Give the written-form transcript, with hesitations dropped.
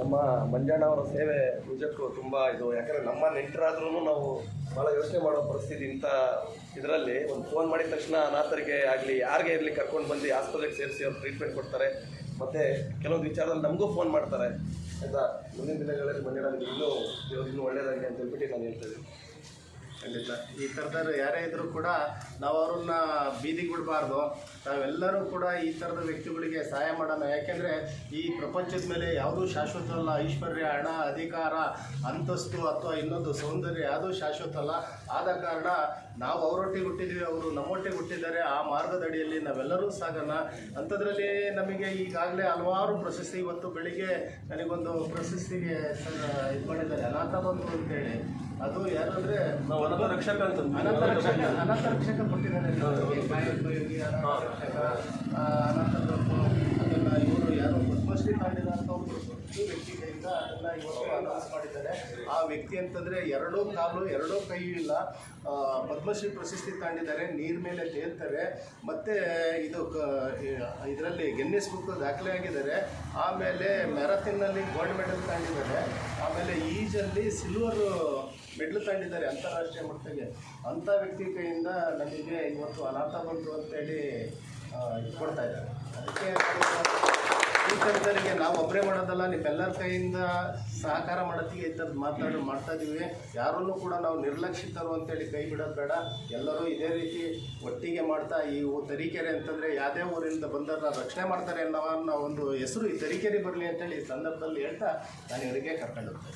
ನಮ್ಮ ಮಂಜಣ್ಣ ಅವರ ಸೇವೆ ನಿಜಕ್ಕೂ ತುಂಬ ಇದು. ಯಾಕಂದರೆ ನಮ್ಮ ನೆಂಟರಾದ್ರೂ ನಾವು ಭಾಳ ಯೋಚನೆ ಮಾಡೋ ಪರಿಸ್ಥಿತಿ. ಇಂಥ ಇದರಲ್ಲಿ ಒಂದು ಫೋನ್ ಮಾಡಿದ ತಕ್ಷಣ ಅನಾಥರಿಗೆ ಆಗಲಿ ಯಾರಿಗೆ ಇರಲಿ ಕರ್ಕೊಂಡು ಬಂದು ಆಸ್ಪತ್ರೆಗೆ ಸೇರಿಸಿ ಅವ್ರು ಟ್ರೀಟ್ಮೆಂಟ್ ಕೊಡ್ತಾರೆ. ಮತ್ತು ಕೆಲವೊಂದು ವಿಚಾರದಲ್ಲಿ ನಮಗೂ ಫೋನ್ ಮಾಡ್ತಾರೆ ಆಯಿತಾ. ಮುಂದಿನ ದಿನಗಳಲ್ಲಿ ಮಂಜಣ್ಣನಿಗೆ ಇನ್ನೂ ಒಳ್ಳೆಯದಾಗಲಿ ಅಂತ ಹೇಳ್ಬಿಟ್ಟು ನಾನು ಹೇಳ್ತಾಯಿದ್ದೀನಿ. ಖಂಡಿತ ಈ ಥರದವ್ರು ಯಾರೇ ಇದ್ದರೂ ಕೂಡ ನಾವು ಅವ್ರನ್ನ ಬೀದಿಗೆ ಬಿಡಬಾರ್ದು. ನಾವೆಲ್ಲರೂ ಕೂಡ ಈ ಥರದ ವ್ಯಕ್ತಿಗಳಿಗೆ ಸಹಾಯ ಮಾಡೋಣ. ಯಾಕೆಂದರೆ ಈ ಪ್ರಪಂಚದ ಮೇಲೆ ಯಾವುದೂ ಶಾಶ್ವತ ಅಲ್ಲ. ಐಶ್ವರ್ಯ, ಹಣ, ಅಧಿಕಾರ, ಅಂತಸ್ತು ಅಥವಾ ಇನ್ನೊಂದು ಸೌಂದರ್ಯ ಯಾವುದೂ ಶಾಶ್ವತ ಅಲ್ಲ. ಆದ ಕಾರಣ ನಾವು ಅವರೊಟ್ಟಿಗೆ ಹುಟ್ಟಿದ್ದೀವಿ, ಅವರು ನಮ್ಮೊಟ್ಟಿಗೆ ಹುಟ್ಟಿದ್ದಾರೆ. ಆ ಮಾರ್ಗದಡಿಯಲ್ಲಿ ನಾವೆಲ್ಲರೂ ಸಾಗೋಣ. ಅಂಥದ್ರಲ್ಲಿ ನಮಗೆ ಈಗಾಗಲೇ ಹಲವಾರು ಪ್ರಶಸ್ತಿ, ಇವತ್ತು ಬೆಳಿಗ್ಗೆ ನನಗೊಂದು ಪ್ರಶಸ್ತಿಗೆ ಇದು ಮಾಡಿದ್ದಾರೆ, ಅನಾಥ ಬಂಧು ಅಂತೇಳಿ. ಅದು ಯಾರಂದರೆ ಅನಾಥ ರಕ್ಷಕ ಅಂತ ಅನಾಥ ರಕ್ಷಕ ಕೊಟ್ಟಿದ್ದಾರೆ. ಅನಾಥ ಅದನ್ನು ಇವರು ಯಾರು ಪದ್ಮಶ್ರೀ ತಾಂಡಿದಂಥ ಒಂದು ವ್ಯಕ್ತಿ ಕೈಯಿಂದ ಅದನ್ನು ಇವತ್ತು ಅನೌನ್ಸ್ ಮಾಡಿದ್ದಾರೆ. ಆ ವ್ಯಕ್ತಿ ಅಂತಂದರೆ 2 ಕಾಲು 2 ಕೈ ಇಲ್ಲ, ಪದ್ಮಶ್ರೀ ಪ್ರಶಸ್ತಿ ತಾಂಡಿದ್ದಾರೆ. ನೀರ್ ಮೇಲೆ ತೇಲ್ತಾರೆ. ಮತ್ತು ಇದರಲ್ಲಿ ಗಿನ್ನಿಸ್ ಬುಕ್ ದಾಖಲೆ ಆಗಿದ್ದಾರೆ. ಆಮೇಲೆ ಮ್ಯಾರಥಾನ್ನಲ್ಲಿ ಗೋಲ್ಡ್ ಮೆಡಲ್ ತಾಂಡಿದ್ದಾರೆ. ಆಮೇಲೆ ಈಜಲ್ಲಿ ಸಿಲ್ವರ್ ಮೆಡ್ಲ್ ತಾಂಡಿದ್ದಾರೆ ಅಂತಾರಾಷ್ಟ್ರೀಯ ಮಟ್ಟಕ್ಕೆ. ಅಂಥ ವ್ಯಕ್ತಿ ಕೈಯಿಂದ ನಮಗೆ ಇವತ್ತು ಅನಾಥ ಬಂಧು ಅಂತೇಳಿ ಕೊಡ್ತಾ ಇದ್ದಾರೆ. ಅದಕ್ಕೆ ಈ ಥರದವರಿಗೆ ನಾವು ಒಬ್ಬರೇ ಮಾಡೋದಲ್ಲ, ನಿಮ್ಮೆಲ್ಲರ ಕೈಯಿಂದ ಸಹಕಾರ ಮಾಡೋತ್ತಿಗೆ ಇಂಥದ್ದು ಮಾಡ್ತಾ ಇದ್ದೀವಿ. ಯಾರನ್ನೂ ಕೂಡ ನಾವು ನಿರ್ಲಕ್ಷಿತರು ಅಂತೇಳಿ ಕೈ ಬಿಡೋದು ಬೇಡ. ಎಲ್ಲರೂ ಇದೇ ರೀತಿ ಒಟ್ಟಿಗೆ ಮಾಡ್ತಾ ಈ ತರೀಕೆರೆ ಅಂತಂದರೆ ಯಾವುದೇ ಊರಿಂದ ಬಂದವ್ರನ್ನ ರಕ್ಷಣೆ ಮಾಡ್ತಾರೆ ಅನ್ನೋ ಒಂದು ಹೆಸರು ಈ ತರೀಕೆರೆ ಬರಲಿ ಅಂತೇಳಿ ಈ ಸಂದರ್ಭದಲ್ಲಿ ಹೇಳ್ತಾ ನಾನು ಇವರಿಗೆ ಕರ್ಕೊಂಡು ಹೋಗ್ತೇನೆ.